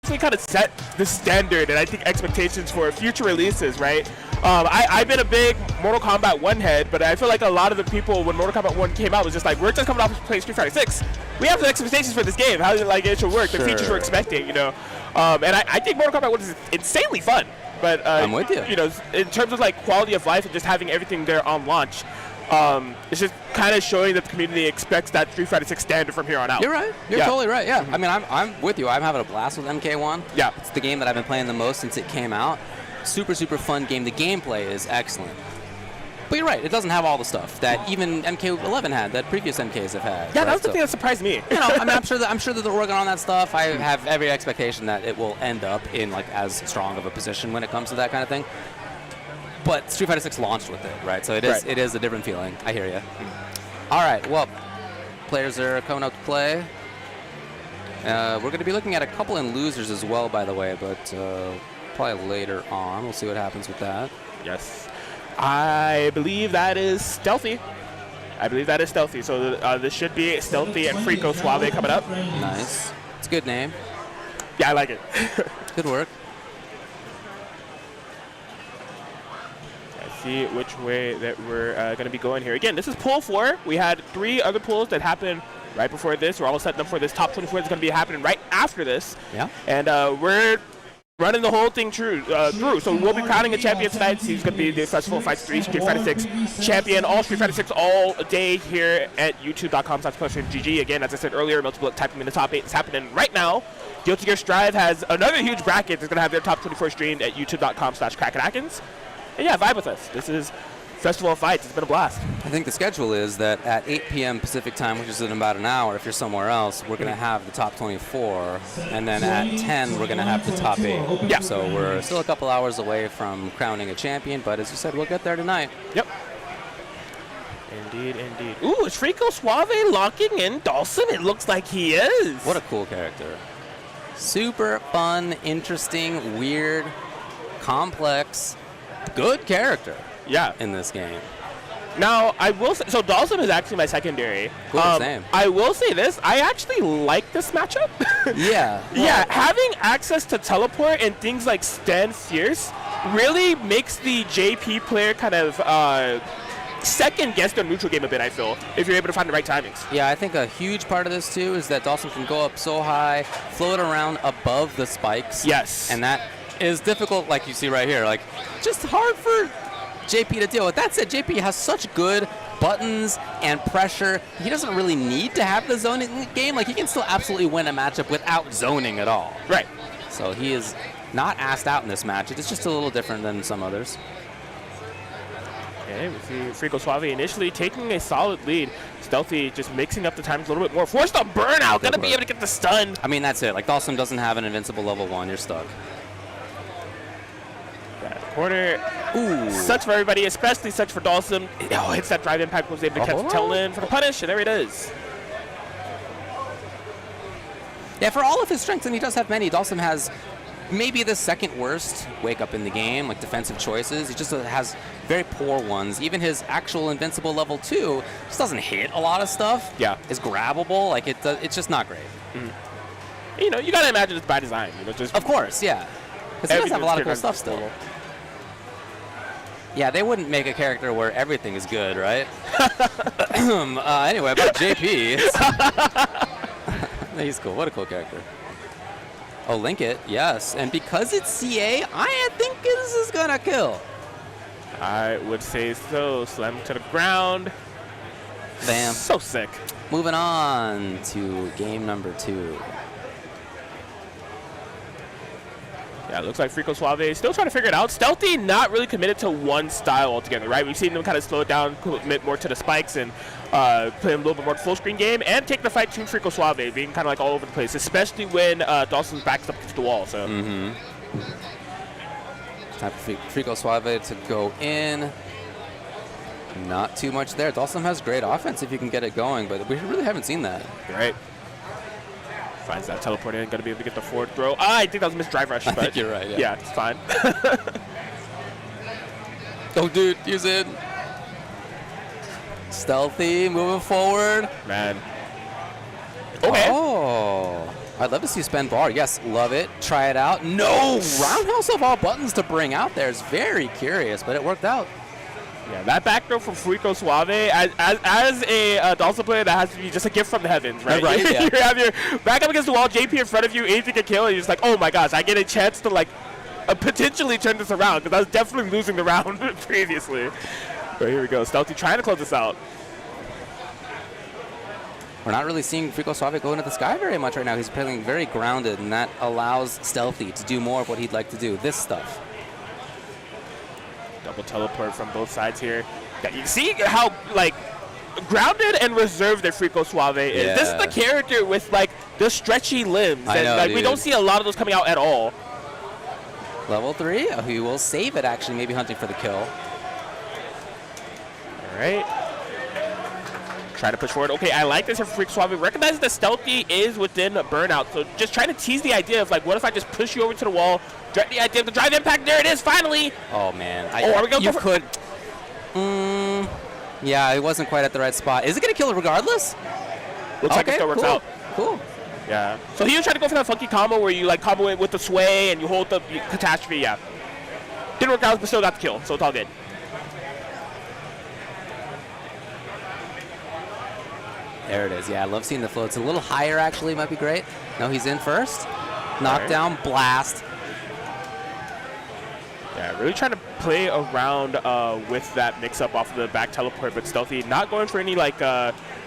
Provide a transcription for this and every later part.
definitely kind of set the standard and I think expectations for future releases, right? I've been a big Mortal Kombat 1 head, but I feel like a lot of the people when Mortal Kombat 1 came out was just like, we're just coming off of playing Street Fighter 6. We have the expectations for this game. How like it should work, the features we're expecting, you know. And I think Mortal Kombat 1 is insanely fun. But I'm with you. You know, in terms of like quality of life and just having everything there on launch, it's just kind of showing that the community expects that Street Fighter 6 standard from here on out. You're right. You're totally right. Yeah. I mean, I'm with you. I'm having a blast with MK1. Yeah. It's the game that I've been playing the most since it came out. Super, super fun game. The gameplay is excellent. But you're right. It doesn't have all the stuff that even MK11 had, that previous MKs have had. Yeah, that was the thing that surprised me. You know, I mean, I'm sure that they're working on that stuff. I have every expectation that it will end up in like as strong of a position when it comes to that kind of thing. But Street Fighter 6 launched with it, right? So it is a different feeling. I hear you. All right, well, players are coming out to play. We're going to be looking at a couple in losers as well, by the way, but probably later on. We'll see what happens with that. Yes. I believe that is Stealthy. So this should be Stealthy and Frico Suave coming up. Nice. It's a good name. Yeah, I like it. Good work. See which way that we're going to be going here. Again, this is pool 4. We had 3 other pools that happened right before this. We're all setting up for this top 24 that's going to be happening right after this. Yeah. And we're running the whole thing through. So we'll be crowning a champion tonight. He's going to be the Festival of Fights 3 Street Fighter 6 champion. All Street Fighter 6 all day here at youtube.com/GG. Again, as I said earlier, multiple typing in the top 8 is happening right now. Guilty Gear Strive has another huge bracket that's going to have their top 24 streamed at youtube.com/KrakenAtkins. And yeah, vibe with us. This is Festival of Fights. It's been a blast. I think the schedule is that at 8 p.m. Pacific time, which is in about an hour, if you're somewhere else, we're going to have the top 24. And then at 10, we're going to have the top 8. Yeah. So we're still a couple hours away from crowning a champion. But as you said, we'll get there tonight. Yep. Indeed, indeed. Ooh, is Frico Suave locking in Dhalsim? It looks like he is. What a cool character. Super fun, interesting, weird, complex, good character. Yeah. In this game. Now, I will say, so Dhalsim is actually my secondary. Cool, same. I will say this, I actually like this matchup. Yeah. Yeah, having access to teleport and things like Stand Fierce really makes the JP player kind of second guess their neutral game a bit, I feel, if you're able to find the right timings. Yeah, I think a huge part of this, too, is that Dhalsim can go up so high, float around above the spikes. Yes. And that is difficult, like you see right here. Like, just hard for JP to deal with. That said, JP has such good buttons and pressure. He doesn't really need to have the zoning game. Like, he can still absolutely win a matchup without zoning at all. Right. So he is not asked out in this match. It's just a little different than some others. Okay, we see Frico Suave initially taking a solid lead. Stealthy just mixing up the times a little bit more. Forced a burnout. Gonna be able to get the stun. I mean, that's it. Like, Dhalsim doesn't have an invincible level 1. You're stuck. Corner. Ooh. Sucks for everybody, especially sucks for Dhalsim. Oh, hits that drive impact, was able to catch the tail in for the punish, and there it is. Yeah, for all of his strengths, and he does have many, Dhalsim has maybe the second worst wake up in the game, like defensive choices. He just has very poor ones. Even his actual invincible level 2 just doesn't hit a lot of stuff. Yeah. Is grabbable. Like, it's just not great. Mm-hmm. You know, you gotta imagine it's by design. You know, just of course, yeah. Because he does have a lot of cool stuff still. Yeah, they wouldn't make a character where everything is good, right? Anyway, about JP. He's cool. What a cool character. Oh, link it. Yes. And because it's CA, I think this is going to kill. I would say so. Slam to the ground. Bam. So sick. Moving on to game number 2. Yeah, it looks like Frico Suave is still trying to figure it out. Stealthy not really committed to one style altogether, right? We've seen them kind of slow it down, commit more to the spikes, and play a little bit more full screen game, and take the fight to Frico Suave, being kind of like all over the place, especially when Dhalsim backs up against the wall. So. Time for Frico Suave to go in. Not too much there. Dhalsim has great offense if you can get it going, but we really haven't seen that. Right. Finds that teleport in, gonna be able to get the forward throw. I think that was a missed drive rush, but I think you're right, yeah, it's fine. Oh, dude, use it. Stealthy, moving forward. Man. Okay. Oh. I'd love to see spend bar. Yes, love it. Try it out. No! Roundhouse of all buttons to bring out there is very curious, but it worked out. Yeah, that back throw from Frico Suave, as a Dhalsim player, that has to be just a gift from the heavens, right? Right, yeah. You have your back up against the wall, JP in front of you, anything can kill, and you're just like, oh my gosh, I get a chance to like potentially turn this around, because I was definitely losing the round previously. But here we go, Stealthy trying to close this out. We're not really seeing Frico Suave go into the sky very much right now. He's playing very grounded, and that allows Stealthy to do more of what he'd like to do, this stuff. Double teleport from both sides here. Yeah, you see how like grounded and reserved that Frico Suave is. Yeah. This is the character with like the stretchy limbs. I know, like we don't see a lot of those coming out at all. Level 3, he will save it actually, maybe hunting for the kill. All right. Try to push forward. Okay, I like this for Frico Suave. Recognize that Stealthy is within a burnout. So just trying to tease the idea of like, what if I just push you over to the wall, direct the idea of the drive impact. There it is, finally. Oh man. Are we going you could. Yeah, it wasn't quite at the right spot. Is it going to kill it regardless? Looks like it still works out. Cool. Yeah. So he was trying to go for that funky combo where you like combo it with the sway and you hold the catastrophe. Yeah. Didn't work out, but still got the kill. So it's all good. There it is. Yeah, I love seeing the floats. A little higher, actually, might be great. No, he's in first. Knockdown, blast. Yeah, really trying to play around with that mix-up off of the back teleport, but Stealthy not going for any, like,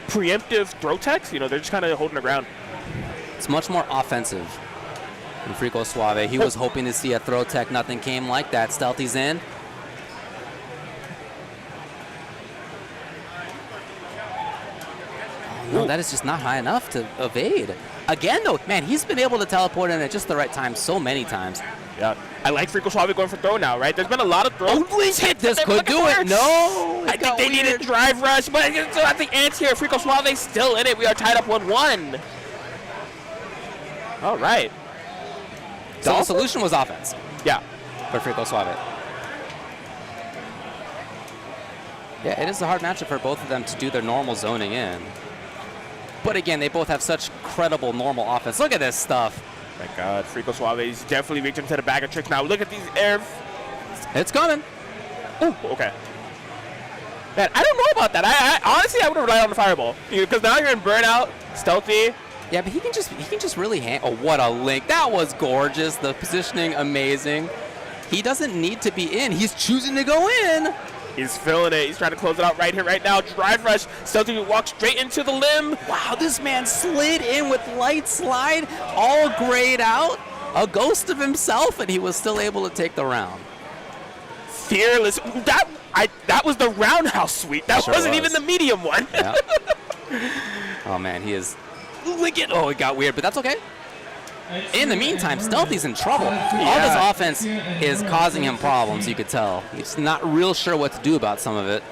preemptive throw techs. You know, they're just kind of holding the ground. It's much more offensive than Frico Suave. He was hoping to see a throw tech. Nothing came like that. Stealthy's in. No, that is just not high enough to evade. Again, though, man, he's been able to teleport in at just the right time so many times. Yeah, I like Frico Suave going for throw now, right? There's been a lot of throws. Oh, please hit this. Could do it. No. I think they needed drive rush, but still at the ends here. Frico Suave still in it. We are tied up 1-1. All right. So the solution was offense. Yeah. For Frico Suave. Yeah, it is a hard matchup for both of them to do their normal zoning in. But again, they both have such credible normal offense. Look at this stuff. My God, Frico Suave is definitely reaching to the bag of tricks now. Look at these air. It's coming. Ooh, okay. Man, I don't know about that. I honestly, I would have relied on the fireball because now you're in burnout, Stealthy. Yeah, but he can just really oh, what a link. That was gorgeous. The positioning, amazing. He doesn't need to be in. He's choosing to go in. He's feeling it. He's trying to close it out right here, right now. Drive rush. Stealthy walks straight into the limb. Wow, this man slid in with light slide, all grayed out, a ghost of himself, and he was still able to take the round. Fearless. That was the roundhouse suite. That Sure wasn't was. even the medium one. Yeah. Oh man, he is. Oh, it got weird, but that's okay. In the meantime, Stealthy's in trouble. All this offense is causing him problems, you could tell. He's not real sure what to do about some of it.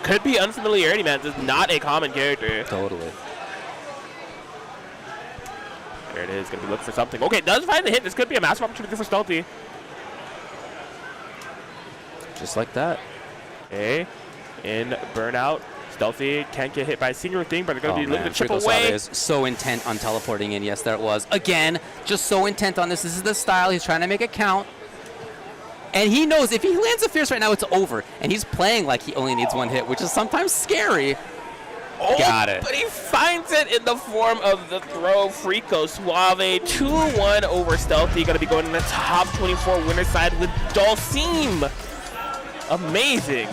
Could be unfamiliarity, man. This is not a common character. Totally. There it is. Going to be looking for something. Okay, does find the hit. This could be a massive opportunity for Stealthy. Just like that. Okay. In burnout. Stealthy can't get hit by a single thing, but they're going to be looking to chip Frico away. Suave is so intent on teleporting in. Yes, there it was. Again, just so intent on this. This is the style. He's trying to make it count. And he knows if he lands a Fierce right now, it's over. And he's playing like he only needs one hit, which is sometimes scary. Oh, Got it. But he finds it in the form of the throw. Frico Suave 2-1 over Stealthy. Going to be going in the top 24 winner side with Dhalsim. Amazing.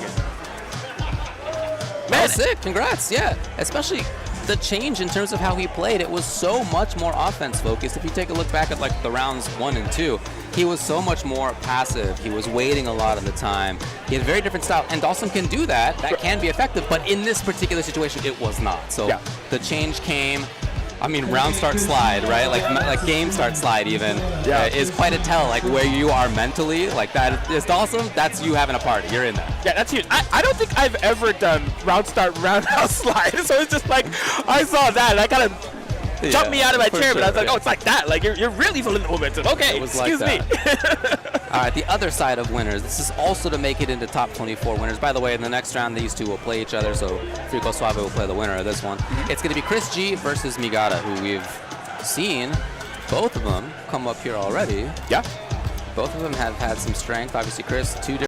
Man, sick. Congrats. Yeah. Especially the change in terms of how he played. It was so much more offense focused. If you take a look back at like the rounds 1 and 2, he was so much more passive. He was waiting a lot of the time. He had a very different style. And Dhalsim can do that. That can be effective. But in this particular situation, it was not. So the change came. I mean, round start slide, right? Like game start slide even is quite a tell. Like where you are mentally, like that is Dhalsim. That's you having a party. You're in there. Yeah, that's huge. I don't think I've ever done round start roundhouse slide. So it's just like I saw that and I kind of jumped me out of my chair, but I was like, oh, it's like that. Like you're really feeling the momentum. Okay, excuse me. All right, the other side of winners. This is also to make it into top 24 winners. By the way, in the next round, these two will play each other, so Frico Suave will play the winner of this one. It's going to be Chris G versus Migata, who we've seen both of them come up here already. Yeah. Both of them have had some strength. Obviously, Chris, 2 different